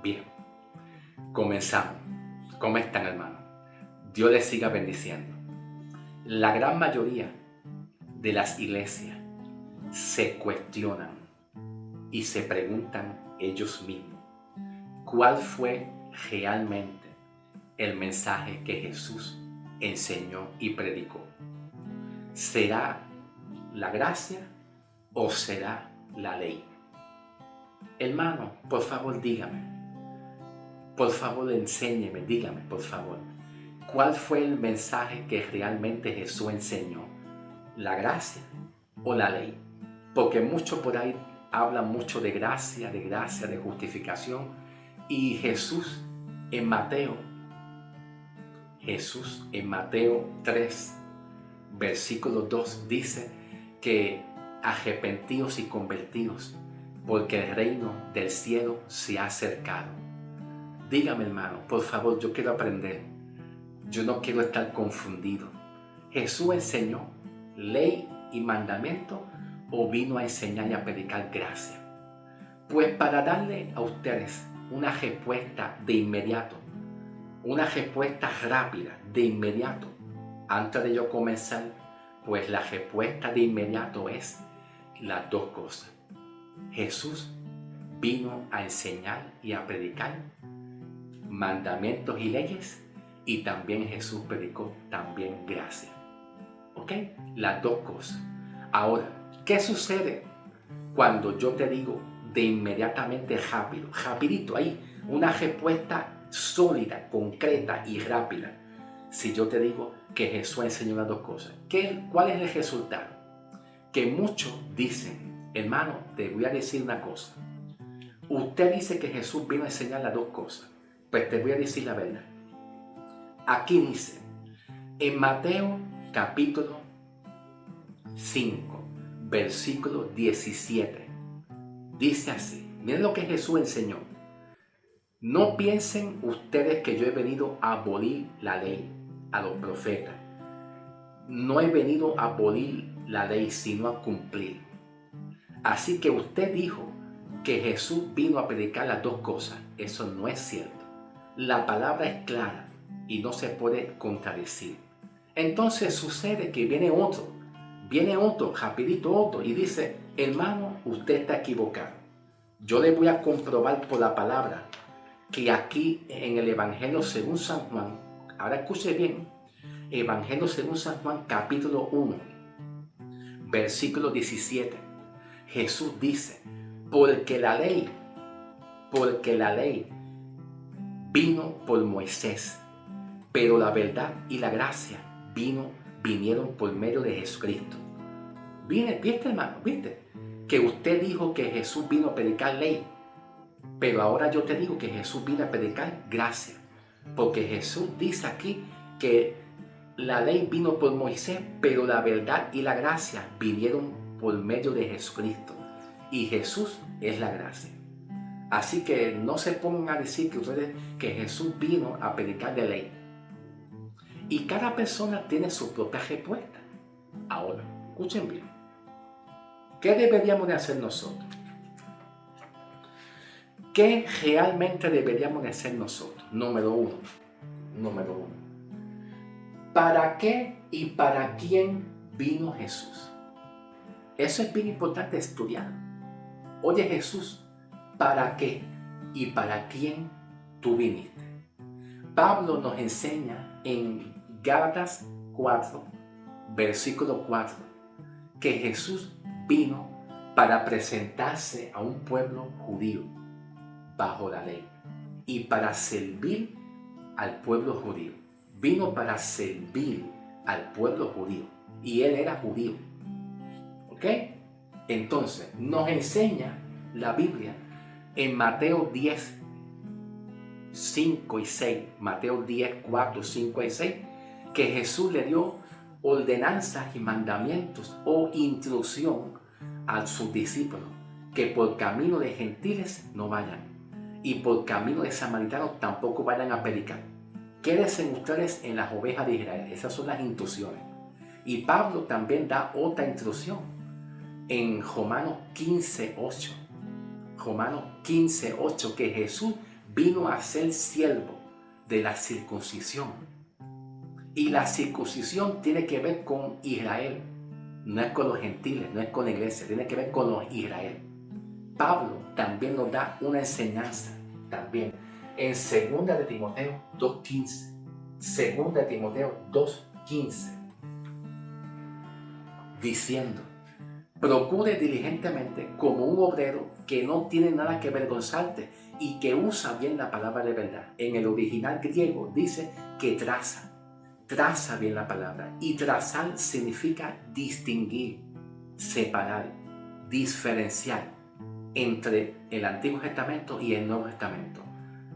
Bien, comenzamos. ¿Cómo están, hermanos? Dios les siga bendiciendo. La gran mayoría de las iglesias se cuestionan y se preguntan ellos mismos cuál fue realmente el mensaje que Jesús enseñó y predicó. ¿Será la gracia o será la ley? Hermano, por favor dígame. Por favor enséñeme, dígame, por favor. ¿Cuál fue el mensaje que realmente Jesús enseñó? ¿La gracia o la ley? Porque muchos por ahí hablan mucho de gracia, de justificación. Y Jesús en Mateo 3, versículo 2 dice que arrepentíos y convertíos, porque el reino del cielo se ha acercado. Dígame, hermano, por favor, yo quiero aprender. Yo no quiero estar confundido. ¿Jesús enseñó ley y mandamiento o vino a enseñar y a predicar gracia? Pues para darle a ustedes una respuesta de inmediato, una respuesta rápida de inmediato, antes de yo comenzar, pues la respuesta de inmediato es las dos cosas. Jesús vino a enseñar y a predicar mandamientos y leyes, y también Jesús predicó también gracia. ¿Ok? Las dos cosas. Ahora, ¿qué sucede cuando yo te digo de inmediatamente rápido, rapidito ahí, una respuesta sólida, concreta y rápida? Si yo te digo que Jesús enseñó las dos cosas, ¿cuál es el resultado? Que muchos dicen, hermano, te voy a decir una cosa. Usted dice que Jesús vino a enseñar las dos cosas. Pues te voy a decir la verdad. Aquí dice, en Mateo capítulo 5, versículo 17, dice así, miren lo que Jesús enseñó. No piensen ustedes que yo he venido a abolir la ley, a los profetas. No he venido a abolir la ley, sino a cumplir. Así que usted dijo que Jesús vino a predicar las dos cosas. Eso no es cierto. La palabra es clara y no se puede contradecir. Entonces sucede que viene otro, rapidito otro, y dice, hermano, usted está equivocado. Yo le voy a comprobar por la palabra que aquí en el Evangelio según San Juan, ahora escuche bien, Evangelio según San Juan capítulo 1, versículo 17, Jesús dice, porque la ley vino por Moisés, pero la verdad y la gracia vinieron por medio de Jesucristo. ¿Viste, hermano? ¿Viste? Que usted dijo que Jesús vino a predicar ley, pero ahora yo te digo que Jesús vino a predicar gracia. Porque Jesús dice aquí que la ley vino por Moisés, pero la verdad y la gracia vinieron por medio de Jesucristo. Y Jesús es la gracia. Así que no se pongan a decir que Jesús vino a predicar de ley. Y cada persona tiene su propia respuesta. Ahora, escuchen bien. ¿Qué deberíamos de hacer nosotros? ¿Qué realmente deberíamos de hacer nosotros? Número uno. ¿Para qué y para quién vino Jesús? Eso es bien importante estudiar. Oye, Jesús, ¿para qué y para quién tú viniste? Pablo nos enseña en Gálatas 4, versículo 4, que Jesús vino para presentarse a un pueblo judío bajo la ley y para servir al pueblo judío. Vino para servir al pueblo judío y él era judío. ¿Ok? Entonces nos enseña la Biblia en Mateo 10, 5 y 6, Mateo 10, 4, 5 y 6, que Jesús le dio ordenanzas y mandamientos o instrucción a sus discípulos, que por camino de gentiles no vayan y por camino de samaritanos tampoco vayan a predicar. Quédense ustedes en las ovejas de Israel. Esas son las instrucciones. Y Pablo también da otra instrucción en Romanos 15, 8. Romanos 15, 8, que Jesús vino a ser siervo de la circuncisión. Y la circuncisión tiene que ver con Israel. No es con los gentiles, no es con la iglesia, tiene que ver con los Israel. Pablo también nos da una enseñanza también en 2 de Timoteo 2:15. 2 de Timoteo 2:15. Diciendo: procure diligentemente como un obrero que no tiene nada que avergonzarte y que usa bien la palabra de verdad. En el original griego dice que traza bien la palabra. Y trazar significa distinguir, separar, diferenciar entre el Antiguo Testamento y el Nuevo Testamento.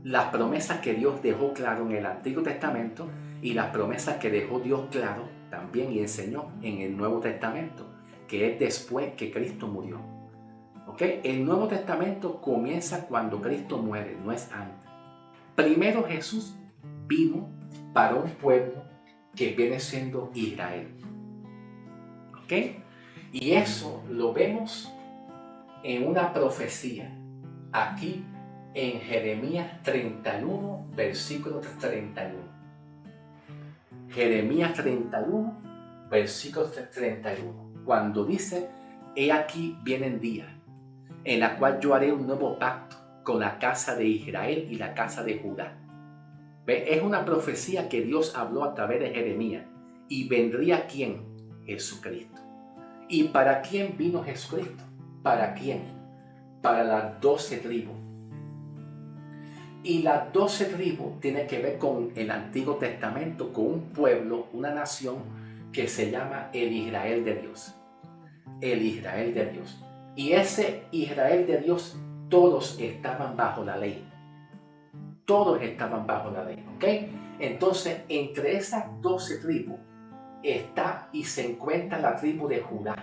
Las promesas que Dios dejó claro en el Antiguo Testamento y las promesas que dejó Dios claro también y enseñó en el Nuevo Testamento, que es después que Cristo murió. ¿Okay? El Nuevo Testamento comienza cuando Cristo muere, no es antes. Primero Jesús vino para un pueblo que viene siendo Israel. ¿Ok? Y eso lo vemos en una profecía aquí en Jeremías 31, versículo 31. Jeremías 31, versículo 31. Cuando dice: he aquí vienen días en la cual yo haré un nuevo pacto con la casa de Israel y la casa de Judá. Es una profecía que Dios habló a través de Jeremías. ¿Y vendría quién? Jesucristo. ¿Y para quién vino Jesucristo? ¿Para quién? Para las 12 tribus. Y las 12 tribus tienen que ver con el Antiguo Testamento, con un pueblo, una nación que se llama el Israel de Dios. El Israel de Dios. Y ese Israel de Dios, todos estaban bajo la ley. Todos estaban bajo la ley, ¿ok? Entonces, entre esas 12 tribus está y se encuentra la tribu de Judá.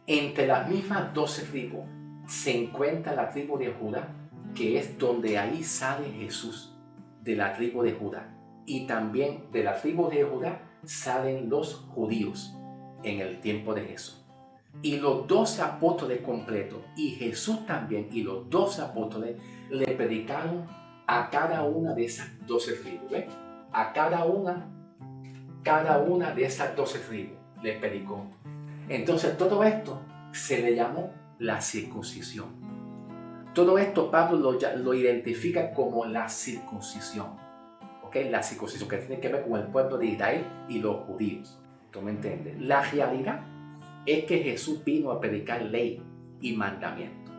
Entre las mismas 12 tribus se encuentra la tribu de Judá, que es donde ahí sale Jesús, de la tribu de Judá. Y también de la tribu de Judá salen los judíos en el tiempo de Jesús. Y los 12 apóstoles completos, y Jesús también, y los 12 apóstoles le predicaron a cada una de esas 12 tribus. ¿Ves? A cada una de esas 12 tribus le predicó. Entonces todo esto se le llamó la circuncisión. Todo esto Pablo lo identifica como la circuncisión. ¿Ok? La circuncisión que tiene que ver con el pueblo de Israel y los judíos. ¿Tú me entiendes? La realidad es que Jesús vino a predicar ley y mandamiento.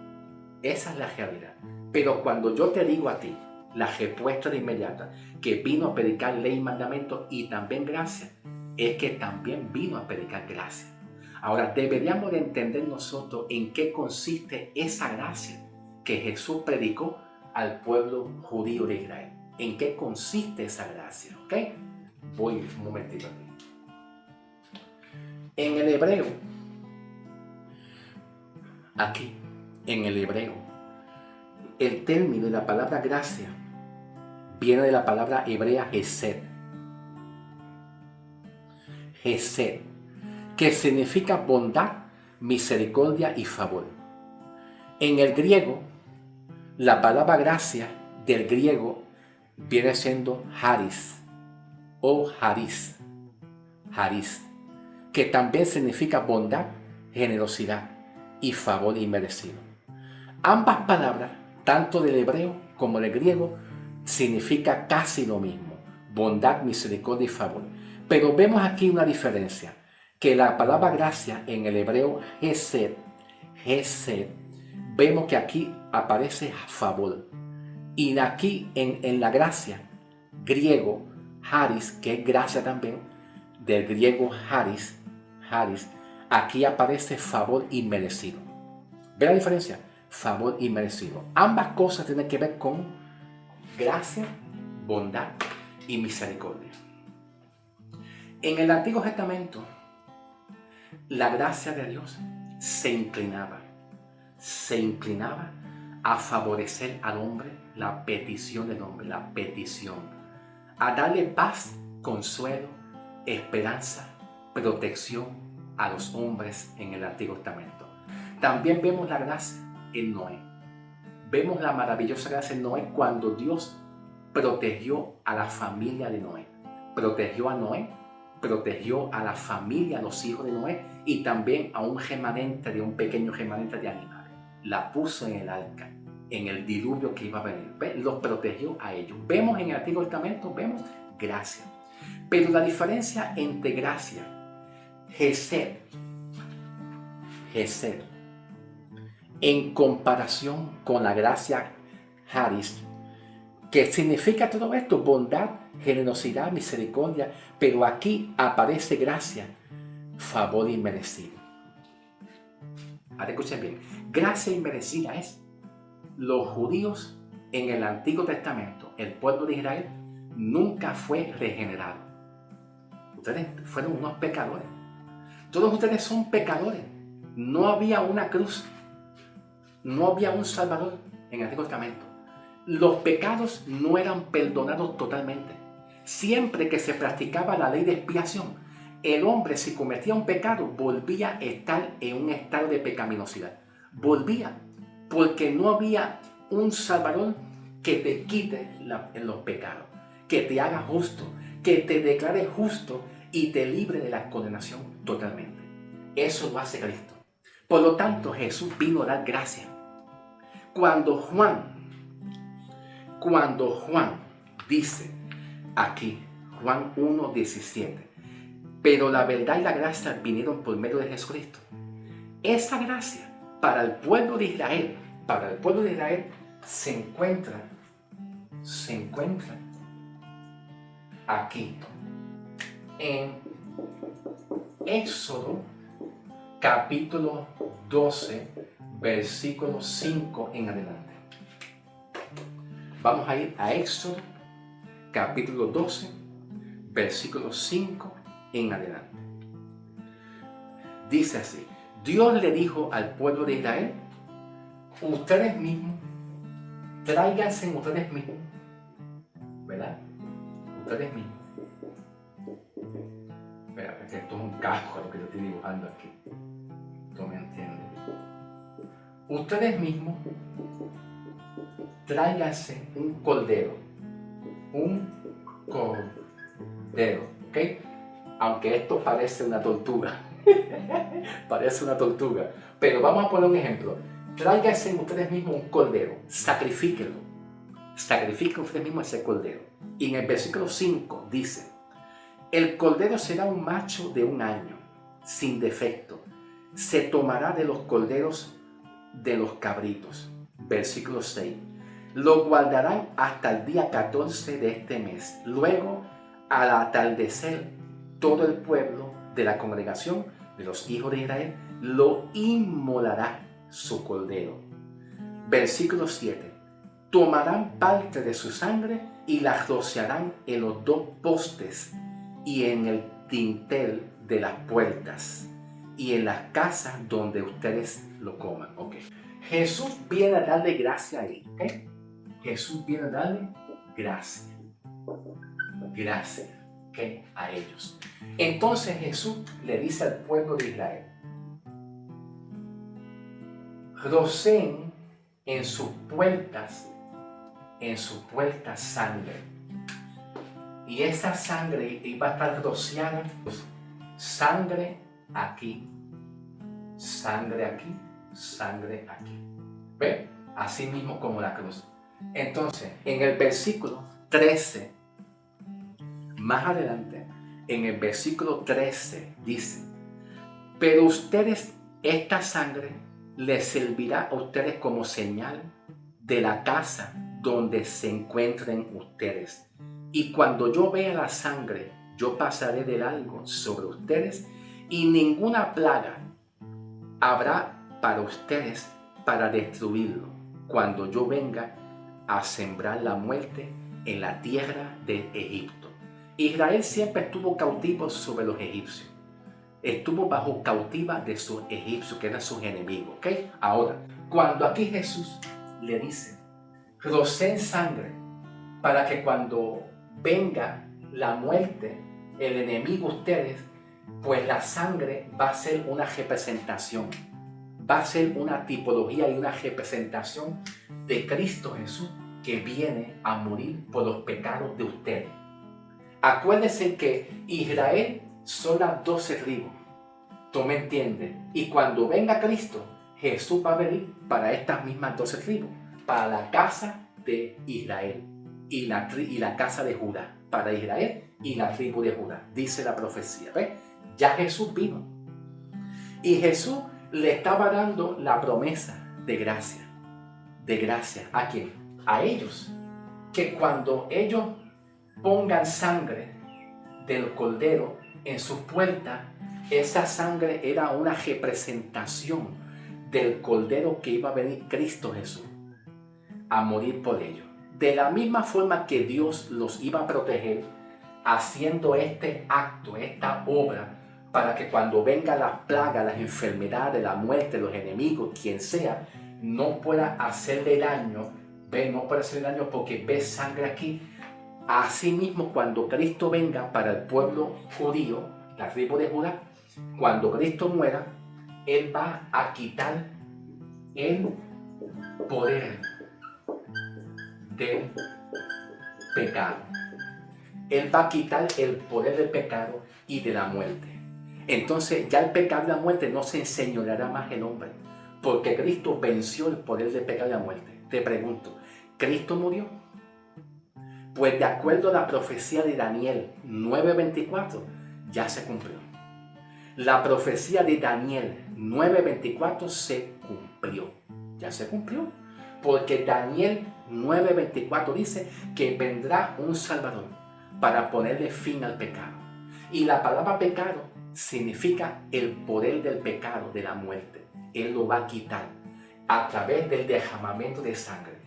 Esa es la realidad. Pero cuando yo te digo a ti, la respuesta de inmediata, que vino a predicar ley y mandamiento y también gracia, es que también vino a predicar gracia. Ahora, deberíamos de entender nosotros en qué consiste esa gracia que Jesús predicó al pueblo judío de Israel. ¿En qué consiste esa gracia? ¿Ok? Voy un momentito aquí. En el hebreo, aquí, en el hebreo, el término de la palabra gracia viene de la palabra hebrea hesed. Hesed, que significa bondad, misericordia y favor. En el griego, la palabra gracia del griego viene siendo charis o charis, que también significa bondad, generosidad y favor inmerecido. Ambas palabras, tanto del hebreo como del griego, significa casi lo mismo: bondad, misericordia y favor. Pero vemos aquí una diferencia, que la palabra gracia en el hebreo hesed, vemos que aquí aparece favor. Y aquí en la gracia, griego, charis, que es gracia también, del griego charis, aquí aparece favor inmerecido. ¿Ve la diferencia? Favor inmerecido. Ambas cosas tienen que ver con gracia, bondad y misericordia. En el Antiguo Testamento, la gracia de Dios se inclinaba a favorecer al hombre, la petición del hombre, a darle paz, consuelo, esperanza, protección a los hombres en el Antiguo Testamento. También vemos la gracia en Noé. vemos la maravillosa gracia de Noé cuando Dios protegió a la familia de Noé. Protegió a Noé, protegió a la familia, a los hijos de Noé y también a un remanente, de un pequeño remanente de animales. La puso en el arca, en el diluvio que iba a venir. Los protegió a ellos. Vemos en el Antiguo Testamento, vemos gracia. Pero la diferencia entre gracia, Gesed, en comparación con la gracia Charis, que significa todo esto, bondad, generosidad, misericordia, pero aquí aparece gracia, favor inmerecido. Ahora escuchen bien, gracia inmerecida es los judíos en el Antiguo Testamento, el pueblo de Israel nunca fue regenerado. Ustedes fueron unos pecadores. Todos ustedes son pecadores. No había una cruz. No había un Salvador en el Antiguo Testamento. Los pecados no eran perdonados totalmente. Siempre que se practicaba la ley de expiación, el hombre, si cometía un pecado, volvía a estar en un estado de pecaminosidad. Volvía, porque no había un Salvador que te quite los pecados, que te haga justo, que te declare justo y te libre de la condenación totalmente. Eso lo hace Cristo. Por lo tanto, Jesús vino a dar gracia. Cuando Juan dice aquí, Juan 1:17, pero la verdad y la gracia vinieron por medio de Jesucristo. Esa gracia para el pueblo de Israel, se encuentra aquí en Éxodo capítulo 12, versículo 5 en adelante. Vamos a ir a Éxodo capítulo 12, versículo 5 en adelante. Dice así: Dios le dijo al pueblo de Israel, ustedes mismos, tráiganse ustedes mismos, ¿verdad? Ustedes mismos. Espera, que esto es un casco lo que yo estoy dibujando aquí. ¿Tú me entiendes? Ustedes mismos, tráiganse un cordero. ¿Ok? Aunque esto parece una tortuga. Parece una tortuga. Pero vamos a poner un ejemplo. Tráiganse ustedes mismos un cordero. Sacrifíquenlo. Sacrifiquen ustedes mismos ese cordero. Y en el versículo 5 dice: el cordero será un macho de 1 año, sin defecto. Se tomará de los corderos de los cabritos. Versículo 6. Lo guardarán hasta el día 14 de este mes. Luego, al atardecer, todo el pueblo de la congregación de los hijos de Israel lo inmolará su cordero. Versículo 7. Tomarán parte de su sangre y la rociarán en los 2 postes y en el dintel de las puertas y en las casas donde ustedes lo coman. Okay. Jesús viene a darle gracia a él. ¿Okay? Jesús viene a darle gracia. Gracia. ¿Okay? A ellos. Entonces Jesús le dice al pueblo de Israel: roceen en sus puertas sangre. Y esa sangre iba a estar rociada, sangre aquí, sangre aquí, sangre aquí. ¿Ve? Así mismo como la cruz. Entonces, en el versículo 13, más adelante, en el versículo 13 dice: pero ustedes, esta sangre les servirá a ustedes como señal de la casa donde se encuentren ustedes. Y cuando yo vea la sangre, yo pasaré de largo sobre ustedes y ninguna plaga habrá para ustedes para destruirlo cuando yo venga a sembrar la muerte en la tierra de Egipto. Israel siempre estuvo cautivo sobre los egipcios. Estuvo bajo cautiva de sus egipcios, que eran sus enemigos. ¿Okay? Ahora, cuando aquí Jesús le dice: roceen sangre para que cuando venga la muerte, el enemigo ustedes, pues la sangre va a ser una representación, va a ser una tipología y una representación de Cristo Jesús que viene a morir por los pecados de ustedes. Acuérdense que Israel son las 12 tribus. ¿Tú me entiendes? Y cuando venga Cristo, Jesús va a venir para estas mismas 12 tribus, para la casa de Israel y la casa de Judá, para Israel y la tribu de Judá, dice la profecía. ¿Ves? Ya Jesús vino. Y Jesús le estaba dando la promesa de gracia. ¿De gracia? ¿A quién? A ellos. Que cuando ellos pongan sangre del cordero en sus puertas, esa sangre era una representación del cordero que iba a venir Cristo Jesús a morir por ellos. De la misma forma que Dios los iba a proteger haciendo este acto, esta obra, para que cuando venga la plaga, las enfermedades, la muerte, los enemigos, quien sea, no pueda hacerle daño, no puede hacerle daño porque ve sangre aquí. Asimismo, cuando Cristo venga para el pueblo judío, la tribu de Judá, cuando Cristo muera, Él va a quitar el poder del pecado. Él va a quitar el poder del pecado y de la muerte. Entonces ya el pecado y la muerte no se enseñoreará más el hombre, porque Cristo venció el poder del pecado y la muerte. Te pregunto, ¿Cristo murió? Pues de acuerdo a la profecía de Daniel 9:24, ya se cumplió. La profecía de Daniel 9:24 se cumplió. Ya se cumplió. Porque Daniel 9:24 dice que vendrá un Salvador para ponerle fin al pecado. Y la palabra pecado significa el poder del pecado, de la muerte. Él lo va a quitar a través del derramamiento de sangre.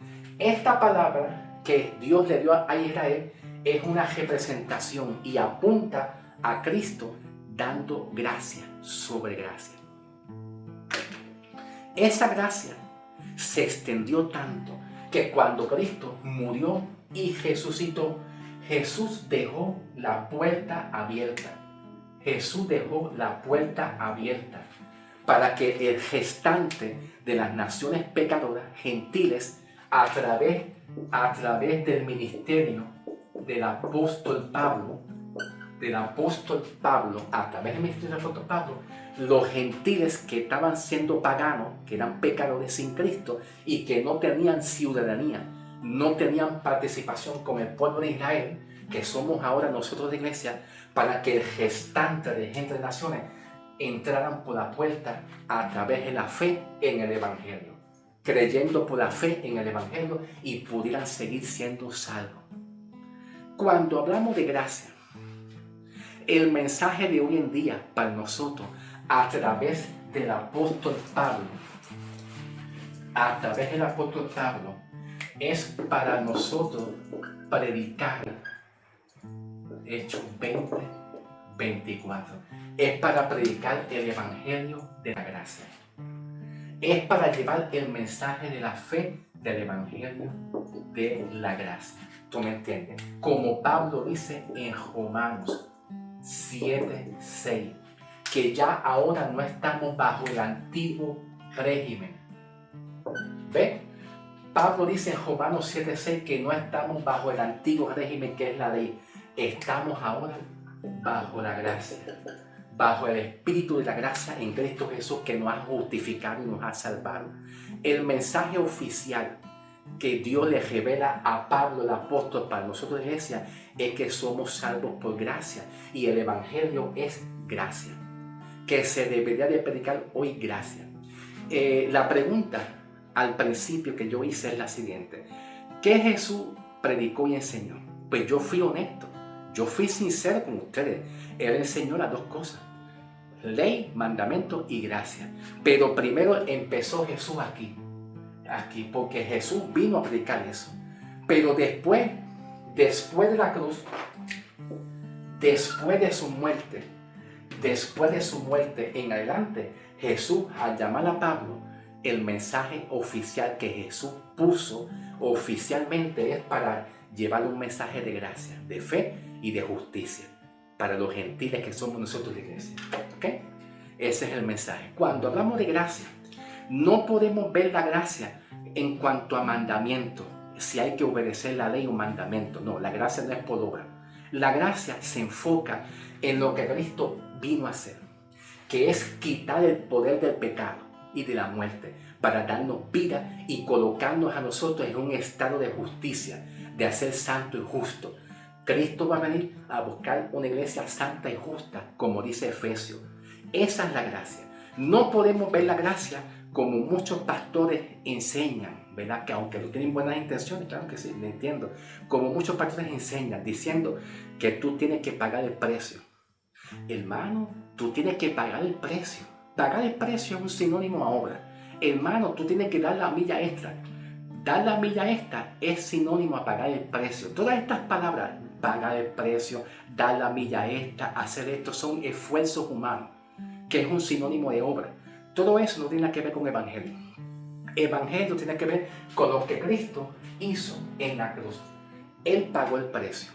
Esta palabra que Dios le dio a Israel es una representación y apunta a Cristo dando gracia sobre gracia. Esa gracia se extendió tanto que cuando Cristo murió y resucitó, Jesús dejó la puerta abierta. Jesús dejó la puerta abierta para que el restante de las naciones pecadoras, gentiles, a través del ministerio del apóstol Pablo, a través del ministerio del apóstol Pablo, los gentiles que estaban siendo paganos, que eran pecadores sin Cristo y que no tenían ciudadanía, no tenían participación con el pueblo de Israel, que somos ahora nosotros de iglesia, para que el restante de gente de naciones entraran por la puerta a través de la fe en el Evangelio, creyendo por la fe en el Evangelio y pudieran seguir siendo salvos. Cuando hablamos de gracia, el mensaje de hoy en día para nosotros, a través del apóstol Pablo, es para nosotros predicar Hechos 20:24. Es para predicar el Evangelio de la gracia. Es para llevar el mensaje de la fe del Evangelio de la gracia. ¿Tú me entiendes? Como Pablo dice en Romanos 7:6, que ya ahora no estamos bajo el antiguo régimen. ¿Ve? Pablo dice en Romanos 7:6 que no estamos bajo el antiguo régimen que es la ley. Estamos ahora bajo la gracia, bajo el Espíritu de la gracia en Cristo Jesús que nos ha justificado y nos ha salvado. El mensaje oficial que Dios le revela a Pablo el apóstol para nosotros de iglesia es que somos salvos por gracia y el Evangelio es gracia, que se debería de predicar hoy gracia. La pregunta al principio que yo hice es la siguiente: ¿qué Jesús predicó y enseñó? Pues yo fui honesto, yo fui sincero con ustedes. Él enseñó las dos cosas: ley, mandamiento y gracia. Pero primero empezó Jesús aquí, porque Jesús vino a predicar eso. Pero después de la cruz, después de su muerte en adelante, Jesús, al llamar a Pablo, el mensaje oficial que Jesús puso oficialmente es para llevar un mensaje de gracia, de fe y de justicia para los gentiles que somos nosotros de iglesia. ¿Ok? Ese es el mensaje. Cuando hablamos de gracia, no podemos ver la gracia en cuanto a mandamiento, si hay que obedecer la ley o mandamiento. No, la gracia no es por obra. La gracia se enfoca en lo que Cristo vino a hacer, que es quitar el poder del pecado y de la muerte para darnos vida y colocarnos a nosotros en un estado de justicia, de hacer santo y justo. Cristo va a venir a buscar una iglesia santa y justa, como dice Efesios. Esa es la gracia. No podemos ver la gracia como muchos pastores enseñan, ¿verdad? Que aunque no tienen buenas intenciones, claro que sí, me entiendo. Como muchos pastores enseñan, diciendo que tú tienes que pagar el precio. Hermano, tú tienes que pagar el precio. Pagar el precio es un sinónimo a obra. Hermano, tú tienes que dar la milla extra. Dar la milla extra es sinónimo a pagar el precio. Todas estas palabras, pagar el precio, dar la milla extra, hacer esto, son esfuerzos humanos, que es un sinónimo de obra. Todo eso no tiene nada que ver con evangelio. Evangelio tiene que ver con lo que Cristo hizo en la cruz. Él pagó el precio.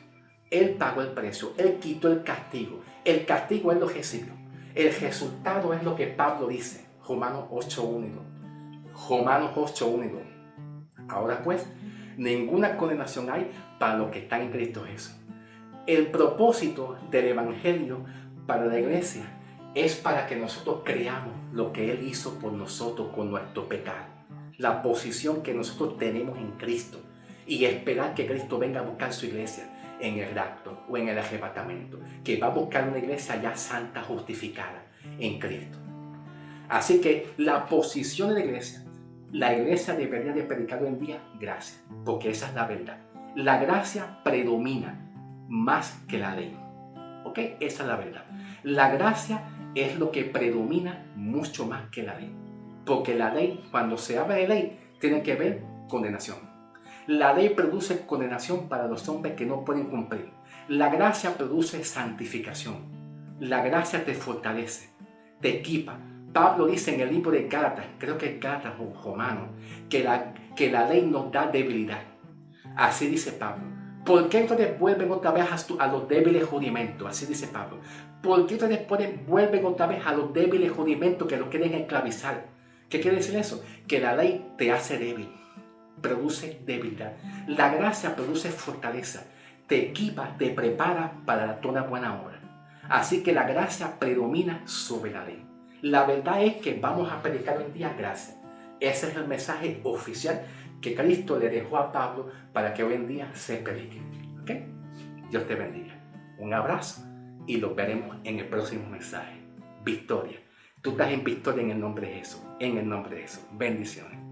Él pagó el precio. Él quitó el castigo. El castigo Él lo recibió. El resultado es lo que Pablo dice. Romanos 8:1 y 2. Romanos 8:1 y 2. Ahora pues, ninguna condenación hay para los que están en Cristo Jesús. El propósito del evangelio para la iglesia es para que nosotros creamos lo que Él hizo por nosotros con nuestro pecado. La posición que nosotros tenemos en Cristo y esperar que Cristo venga a buscar su iglesia en el rapto o en el arrebatamiento, que va a buscar una iglesia ya santa, justificada en Cristo. Así que la posición de la iglesia debería de predicar hoy en día gracia, porque esa es la verdad. La gracia predomina más que la ley. ¿Ok? Esa es la verdad. La gracia es lo que predomina mucho más que la ley. Porque la ley, cuando se habla de ley, tiene que ver condenación. La ley produce condenación para los hombres que no pueden cumplir. La gracia produce santificación. La gracia te fortalece, te equipa. Pablo dice en el libro de Gálatas, creo que es Gálatas o Romanos, que la ley nos da debilidad. Así dice Pablo. ¿Por qué ustedes vuelven otra vez a los débiles rudimentos? Así dice Pablo. ¿Por qué ustedes vuelven otra vez a los débiles rudimentos que los quieren esclavizar? ¿Qué quiere decir eso? Que la ley te hace débil, produce debilidad. La gracia produce fortaleza, te equipa, te prepara para toda buena obra. Así que la gracia predomina sobre la ley. La verdad es que vamos a predicar hoy en día gracia. Ese es el mensaje oficial que Cristo le dejó a Pablo para que hoy en día se predique. ¿Ok? Dios te bendiga. Un abrazo y los veremos en el próximo mensaje. Victoria. Tú estás en victoria en el nombre de Jesús. En el nombre de Jesús. Bendiciones.